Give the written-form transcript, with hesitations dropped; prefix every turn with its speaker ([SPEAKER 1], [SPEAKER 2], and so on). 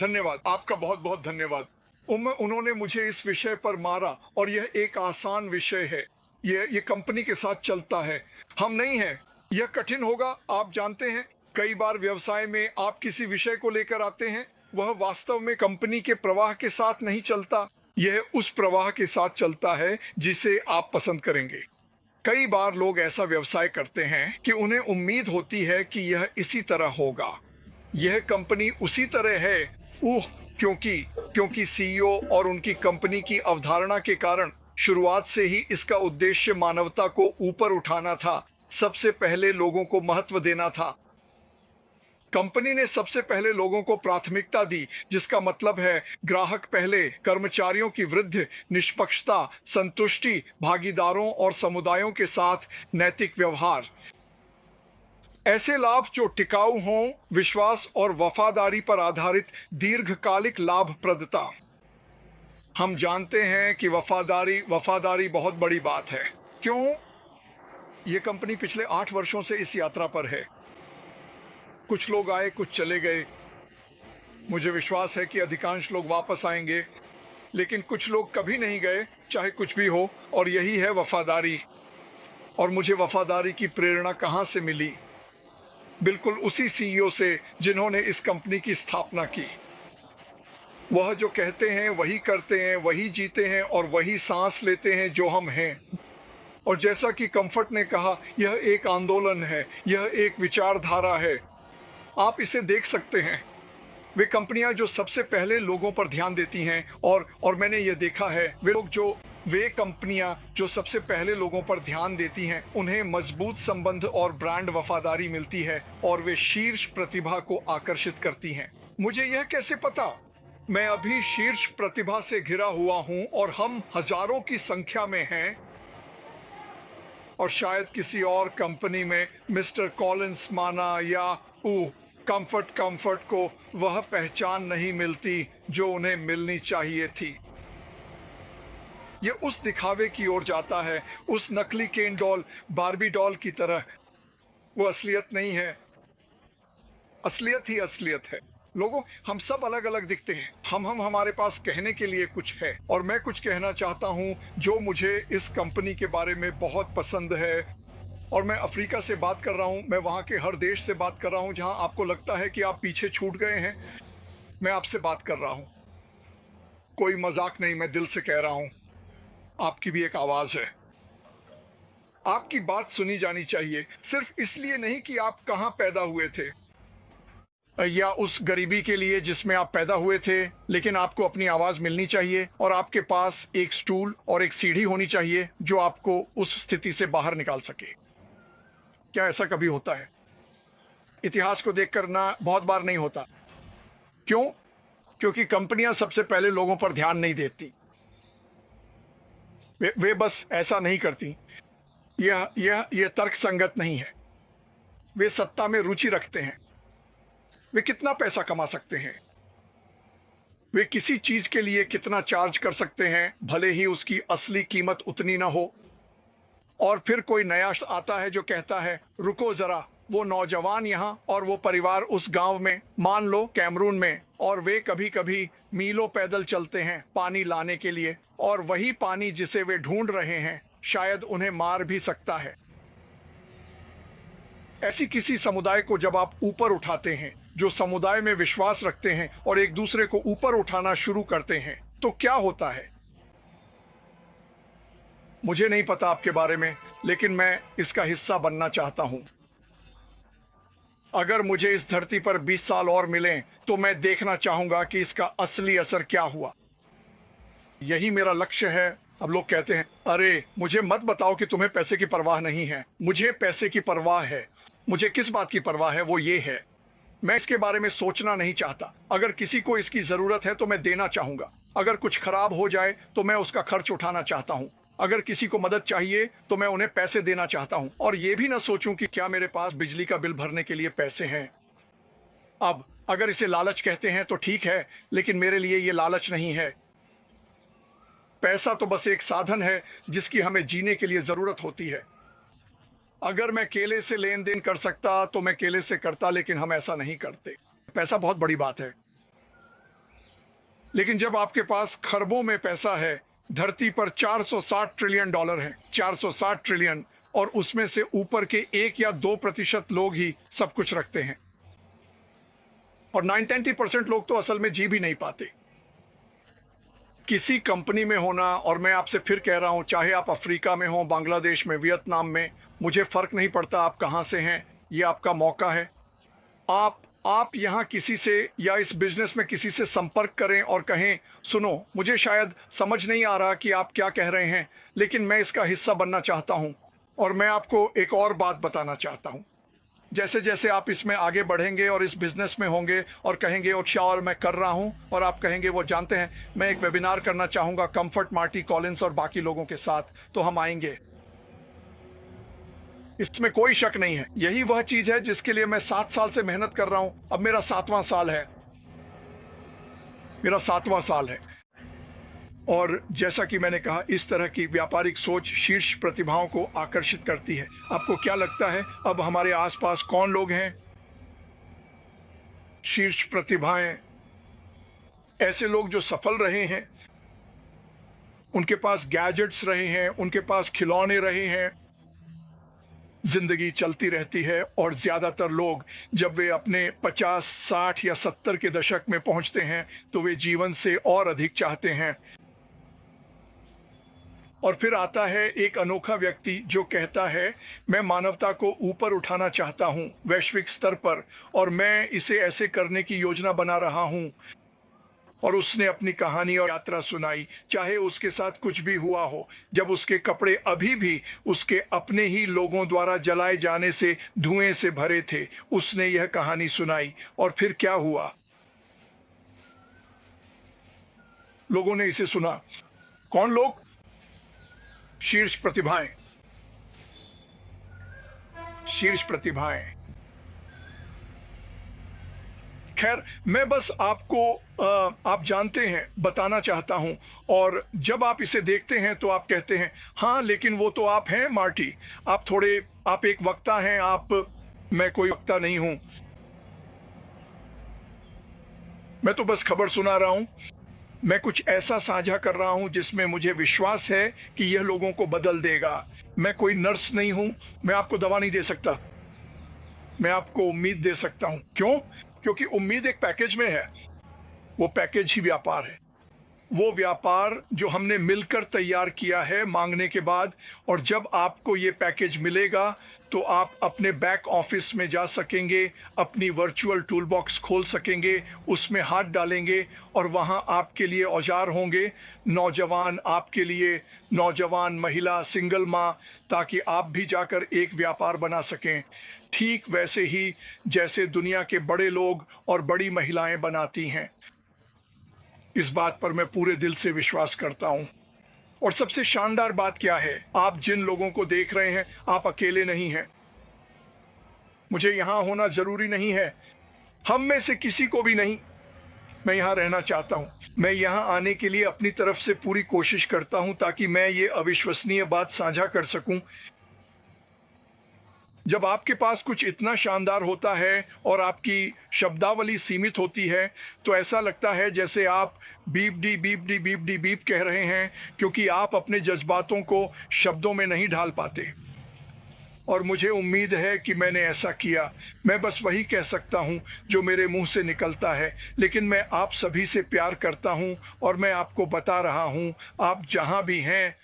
[SPEAKER 1] धन्यवाद, आपका बहुत बहुत धन्यवाद। उन्होंने मुझे इस विषय पर मारा और यह एक आसान विषय है। ये कंपनी के साथ चलता है, हम नहीं हैं। यह कठिन होगा, आप जानते हैं। कई बार व्यवसाय में आप किसी विषय को लेकर आते हैं, वह वास्तव में कंपनी के प्रवाह के साथ नहीं चलता। यह उस प्रवाह के साथ चलता है जिसे आप पसंद करेंगे। कई बार लोग ऐसा व्यवसाय करते हैं कि उन्हें उम्मीद होती है कि यह इसी तरह होगा। यह कंपनी उसी तरह है। उह, क्योंकि सीईओ और उनकी कंपनी की अवधारणा के कारण शुरुआत से ही इसका उद्देश्य मानवता को ऊपर उठाना था, सबसे पहले लोगों को महत्व देना था। कंपनी ने सबसे पहले लोगों को प्राथमिकता दी, जिसका मतलब है ग्राहक पहले, कर्मचारियों की वृद्धि, निष्पक्षता, संतुष्टि, भागीदारों और समुदायों के साथ नैतिक व्यवहार। ऐसे लाभ जो टिकाऊ हों, विश्वास और वफादारी पर आधारित दीर्घकालिक लाभप्रदता। हम जानते हैं कि वफादारी बहुत बड़ी बात है। क्यों? यह कंपनी पिछले 8 वर्षों से इस यात्रा पर है। कुछ लोग आए, कुछ चले गए। मुझे विश्वास है कि अधिकांश लोग वापस आएंगे, लेकिन कुछ लोग कभी नहीं गए, चाहे कुछ भी हो, और यही है वफादारी। और मुझे वफादारी की प्रेरणा कहां से मिली? बिल्कुल उसी सीईओ से जिन्होंने इस कंपनी की स्थापना की। वह जो कहते हैं वही करते हैं, वही जीते हैं और वही सांस लेते हैं जो हम हैं। और जैसा कि कंफर्ट ने कहा, यह एक आंदोलन है, यह एक विचारधारा है। आप इसे देख सकते हैं। वे कंपनियां जो सबसे पहले लोगों पर ध्यान देती हैं, और मैंने यह देखा है, वे कंपनियां जो सबसे पहले लोगों पर ध्यान देती हैं, उन्हें मजबूत संबंध और ब्रांड वफादारी मिलती है और वे शीर्ष प्रतिभा को आकर्षित करती हैं। मुझे यह कैसे पता? मैं अभी शीर्ष प्रतिभा से घिरा हुआ हूं और हम हजारों की संख्या में हैं। और शायद किसी और कंपनी में मिस्टर कॉलिंस माना या कंफर्ट को वह पहचान नहीं मिलती जो उन्हें मिलनी चाहिए थी। यह उस दिखावे की ओर जाता है, उस नकली केन डॉल, बार्बी डॉल की तरह। वो असलियत नहीं है। असलियत ही असलियत है। लोगों, हम सब अलग अलग दिखते हैं। हमारे पास कहने के लिए कुछ है, और मैं कुछ कहना चाहता हूं जो मुझे इस कंपनी के बारे में बहुत पसंद है। और मैं अफ्रीका से बात कर रहा हूं, मैं वहां के हर देश से बात कर रहा हूं जहां आपको लगता है कि आप पीछे छूट गए हैं। मैं आपसे बात कर रहा हूं। कोई मजाक नहीं, मैं दिल से कह रहा हूं। आपकी भी एक आवाज है। आपकी बात सुनी जानी चाहिए, सिर्फ इसलिए नहीं कि आप कहां पैदा हुए थे या उस गरीबी के लिए जिसमें आप पैदा हुए थे, लेकिन आपको अपनी आवाज मिलनी चाहिए और आपके पास एक स्टूल और एक सीढ़ी होनी चाहिए जो आपको उस स्थिति से बाहर निकाल सके। क्या ऐसा कभी होता है? इतिहास को देखकर ना, बहुत बार नहीं होता। क्यों? क्योंकि कंपनियां सबसे पहले लोगों पर ध्यान नहीं देती। वे बस ऐसा नहीं करती। यह तर्कसंगत नहीं है। वे सत्ता में रुचि रखते हैं। वे कितना पैसा कमा सकते हैं, वे किसी चीज के लिए कितना चार्ज कर सकते हैं, भले ही उसकी असली कीमत उतनी ना हो। और फिर कोई नया आता है जो कहता है, रुको जरा, वो नौजवान यहां और वो परिवार उस गांव में, मान लो कैमरून में, और वे कभी कभी मीलों पैदल चलते हैं पानी लाने के लिए, और वही पानी जिसे वे ढूंढ रहे हैं शायद उन्हें मार भी सकता है। ऐसी किसी समुदाय को जब आप ऊपर उठाते हैं, जो समुदाय में विश्वास रखते हैं और एक दूसरे को ऊपर उठाना शुरू करते हैं, तो क्या होता है? मुझे नहीं पता आपके बारे में, लेकिन मैं इसका हिस्सा बनना चाहता हूं। अगर मुझे इस धरती पर 20 साल और मिलें, तो मैं देखना चाहूंगा कि इसका असली असर क्या हुआ। यही मेरा लक्ष्य है। अब लोग कहते हैं, अरे मुझे मत बताओ कि तुम्हें पैसे की परवाह नहीं है। मुझे पैसे की परवाह है। मुझे किस बात की परवाह है? वो ये है, मैं इसके बारे में सोचना नहीं चाहता। अगर किसी को इसकी जरूरत है तो मैं देना चाहूंगा। अगर कुछ खराब हो जाए तो मैं उसका खर्च उठाना चाहता हूं। अगर किसी को मदद चाहिए तो मैं उन्हें पैसे देना चाहता हूं, और ये भी ना सोचूं कि क्या मेरे पास बिजली का बिल भरने के लिए पैसे हैं। अब अगर इसे लालच कहते हैं तो ठीक है, लेकिन मेरे लिए ये लालच नहीं है। पैसा तो बस एक साधन है जिसकी हमें जीने के लिए जरूरत होती है। अगर मैं केले से लेन देन कर सकता तो मैं केले से करता, लेकिन हम ऐसा नहीं करते। पैसा बहुत बड़ी बात है। लेकिन जब आपके पास खरबों में पैसा है, धरती पर 460 ट्रिलियन डॉलर है, 460 ट्रिलियन, और उसमें से ऊपर के 1 या 2% लोग ही सब कुछ रखते हैं, और 90% लोग तो असल में जी भी नहीं पाते। किसी कंपनी में होना, और मैं आपसे फिर कह रहा हूं, चाहे आप अफ्रीका में हो, बांग्लादेश में, वियतनाम में, मुझे फर्क नहीं पड़ता आप कहां से हैं, ये आपका मौका है। आप यहां किसी से या इस बिजनेस में किसी से संपर्क करें और कहें, सुनो, मुझे शायद समझ नहीं आ रहा कि आप क्या कह रहे हैं, लेकिन मैं इसका हिस्सा बनना चाहता हूं। और मैं आपको एक और बात बताना चाहता हूं, जैसे जैसे आप इसमें आगे बढ़ेंगे और इस बिजनेस में होंगे और कहेंगे, अच्छा, और मैं कर रहा हूं, और आप कहेंगे, वो जानते हैं मैं एक वेबिनार करना चाहूंगा कम्फर्ट मार्टी कॉलिंस और बाकी लोगों के साथ, तो हम आएंगे, इसमें कोई शक नहीं है। यही वह चीज है जिसके लिए मैं 7 साल से मेहनत कर रहा हूं। अब मेरा 7वां साल है, मेरा 7वां साल है। और जैसा कि मैंने कहा, इस तरह की व्यापारिक सोच शीर्ष प्रतिभाओं को आकर्षित करती है। आपको क्या लगता है अब हमारे आसपास कौन लोग हैं शीर्ष प्रतिभाएं? ऐसे लोग जो सफल रहे हैं, उनके पास गैजेट्स रहे हैं, उनके पास खिलौने रहे हैं, जिंदगी चलती रहती है, और ज्यादातर लोग जब वे अपने 50, 60 या 70 के दशक में पहुंचते हैं तो वे जीवन से और अधिक चाहते हैं। और फिर आता है एक अनोखा व्यक्ति जो कहता है, मैं मानवता को ऊपर उठाना चाहता हूं वैश्विक स्तर पर, और मैं इसे ऐसे करने की योजना बना रहा हूं। और उसने अपनी कहानी और यात्रा सुनाई, चाहे उसके साथ कुछ भी हुआ हो। जब उसके कपड़े अभी भी उसके अपने ही लोगों द्वारा जलाए जाने से धुएं से भरे थे, उसने यह कहानी सुनाई। और फिर क्या हुआ? लोगों ने इसे सुना। कौन लोग? शीर्ष प्रतिभाएं, शीर्ष प्रतिभाएं। खैर, मैं बस आपको आप जानते हैं बताना चाहता हूं। और जब आप इसे देखते हैं तो आप कहते हैं, हाँ, लेकिन वो तो आप हैं मार्टी, आप एक वक्ता हैं। मैं कोई वक्ता नहीं हूं, मैं तो बस खबर सुना रहा हूं। मैं कुछ ऐसा साझा कर रहा हूं जिसमें मुझे विश्वास है कि यह लोगों को बदल देगा। मैं कोई नर्स नहीं हूं, मैं आपको दवा नहीं दे सकता, मैं आपको उम्मीद दे सकता हूं। क्यों? क्योंकि उम्मीद एक पैकेज में है, वो पैकेज ही व्यापार है। वो व्यापार जो हमने मिलकर तैयार किया है मांगने के बाद। और जब आपको ये पैकेज मिलेगा तो आप अपने बैक ऑफिस में जा सकेंगे, अपनी वर्चुअल टूल बॉक्स खोल सकेंगे, उसमें हाथ डालेंगे और वहां आपके लिए औजार होंगे, नौजवान आपके लिए, नौजवान महिला, सिंगल मां, ताकि आप भी जाकर एक व्यापार बना सकें, ठीक वैसे ही जैसे दुनिया के बड़े लोग और बड़ी महिलाएं बनाती हैं। इस बात पर मैं पूरे दिल से विश्वास करता हूं। और सबसे शानदार बात क्या है, आप जिन लोगों को देख रहे हैं, आप अकेले नहीं हैं। मुझे यहां होना जरूरी नहीं है, हम में से किसी को भी नहीं। मैं यहां रहना चाहता हूं। मैं यहां आने के लिए अपनी तरफ से पूरी कोशिश करता हूं ताकि मैं ये अविश्वसनीय बात साझा कर सकूं। जब आपके पास कुछ इतना शानदार होता है और आपकी शब्दावली सीमित होती है, तो ऐसा लगता है जैसे आप beep D beep D beep D beep कह रहे हैं, क्योंकि आप अपने जज्बातों को शब्दों में नहीं ढाल पाते। और मुझे उम्मीद है कि मैंने ऐसा किया। मैं बस वही कह सकता हूं जो मेरे मुंह से निकलता है, लेकिन मैं आप सभी से प्यार करता हूं और मैं आपको बता रहा हूं, आप जहां भी हैं,